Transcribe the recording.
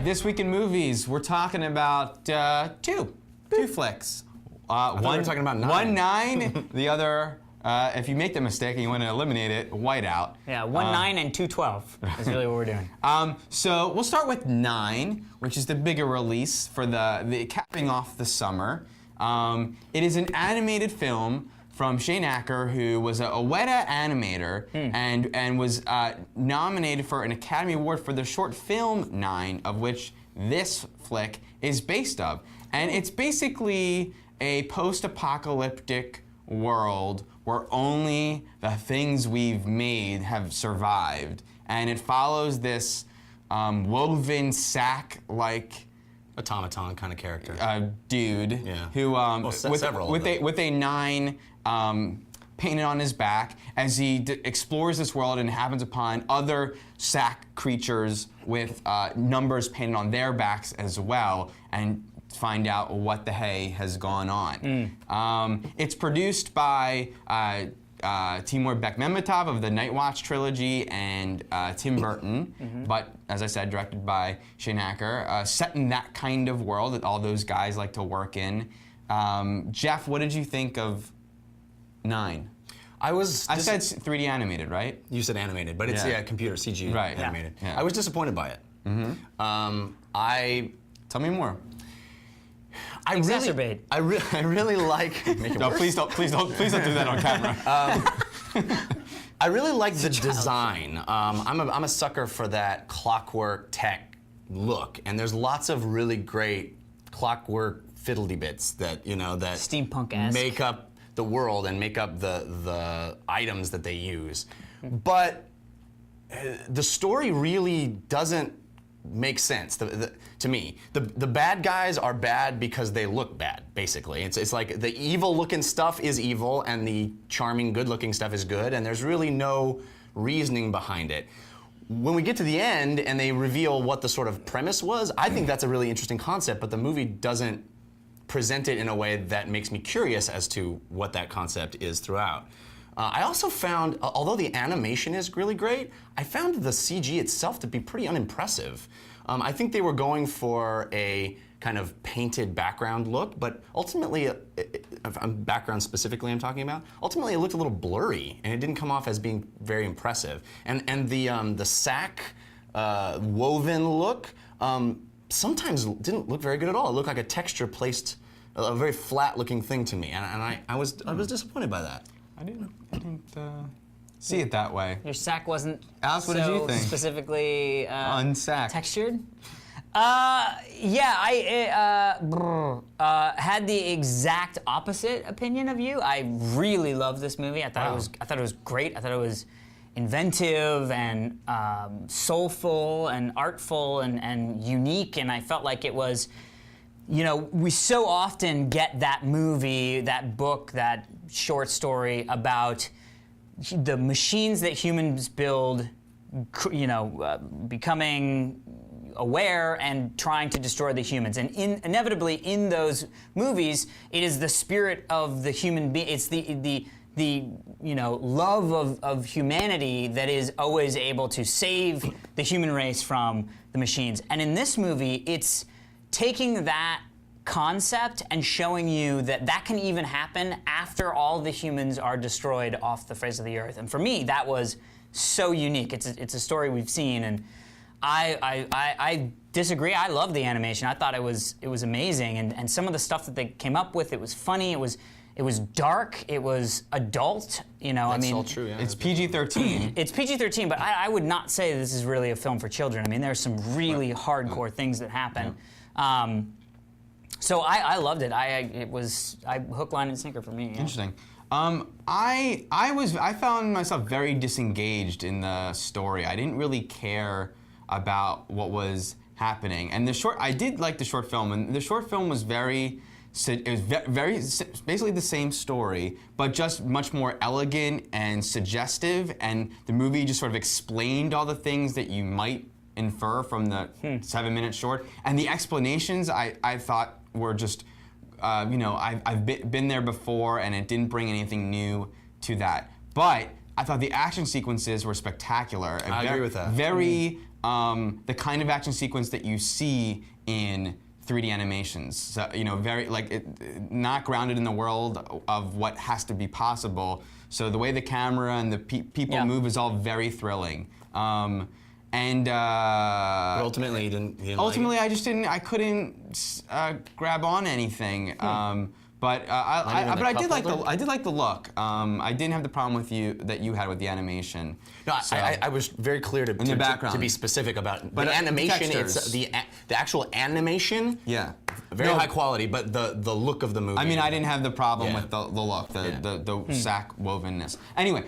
this week in movies, we're talking about two flicks. One we were talking about 9. One 9, the other, if you make the mistake and you want to eliminate it, whiteout. Yeah, 1 9 and 2 12 is really what we're doing. So we'll start with 9, which is the bigger release for the capping off the summer. It is an animated film from Shane Acker, who was a Weta animator and was nominated for an Academy Award for the short film 9, of which this flick is based of. And it's basically a post-apocalyptic world where only the things we've made have survived. And it follows this woven sack-like automaton kind of character. Dude who with a 9 painted on his back as he explores this world and happens upon other sack creatures with numbers painted on their backs as well, and find out what the hay has gone on. It's produced by Timur Bekmambetov of the Night Watch trilogy and Tim Burton, but as I said, directed by Shane Acker, set in that kind of world that all those guys like to work in. Jeff, what did you think of 9? I said 3D animated, right? You said animated, but it's computer CG animated. Yeah. I was disappointed by it. Tell me more. I really like. No, please don't do that on camera. I really like the design. I'm a sucker for that clockwork tech look, and there's lots of really great clockwork fiddly bits that that steampunk-esque make up the world and make up the items that they use. But the story really doesn't make sense to me. The bad guys are bad because they look bad, basically. It's like the evil-looking stuff is evil and the charming, good-looking stuff is good, and there's really no reasoning behind it. When we get to the end and they reveal what the sort of premise was, I think that's a really interesting concept, but the movie doesn't present it in a way that makes me curious as to what that concept is throughout. I also found, although the animation is really great, I found the CG itself to be pretty unimpressive. I think they were going for a kind of painted background look, but ultimately, background specifically I'm talking about, ultimately it looked a little blurry, and it didn't come off as being very impressive. And the sack woven look sometimes didn't look very good at all. It looked like a texture placed, a very flat-looking thing to me, and I was disappointed by that. I didn't see it that way. Your sack wasn't Alice, what did you think? Specifically unsacked, textured. I had the exact opposite opinion of you. I really loved this movie. I thought it was great. I thought it was inventive and soulful and artful and unique, and I felt like it was. We so often get that movie, that book, that short story about the machines that humans build, becoming aware and trying to destroy the humans. And inevitably in those movies, it is the spirit of the human being. It's the love of humanity that is always able to save the human race from the machines. And in this movie, it's taking that concept and showing you that can even happen after all the humans are destroyed off the face of the earth. And for me, that was so unique. It's a story we've seen, and I disagree. I love the animation. I thought it was amazing, and some of the stuff that they came up with, it was funny. It was dark. It was adult. That's all true. Yeah, it's PG-13. It's PG-13, but I would not say this is really a film for children. I mean, there's some really hardcore things that happen. Yeah. So I loved it. It was hook, line, and sinker for me. Yeah. Interesting. I found myself very disengaged in the story. I didn't really care about what was happening. And I did like the short film, and the short film was very basically the same story, but just much more elegant and suggestive. And the movie just sort of explained all the things that you might infer from the 7-minute short. And the explanations I thought were just, I've been there before, and it didn't bring anything new to that. But I thought the action sequences were spectacular. I agree with that. Very the kind of action sequence that you see in 3D animations. So, you know, very not grounded in the world of what has to be possible. So the way the camera and the people move is all very thrilling. But ultimately, you didn't ultimately, like it? I just didn't. I couldn't grab on anything. But I did like the look. I didn't have the problem that you had with the animation. No, I was very clear to be specific about the animation. It's the actual animation. Yeah, very high quality, but the look of the movie. I mean, I didn't have the problem with the look, the sack wovenness. Anyway.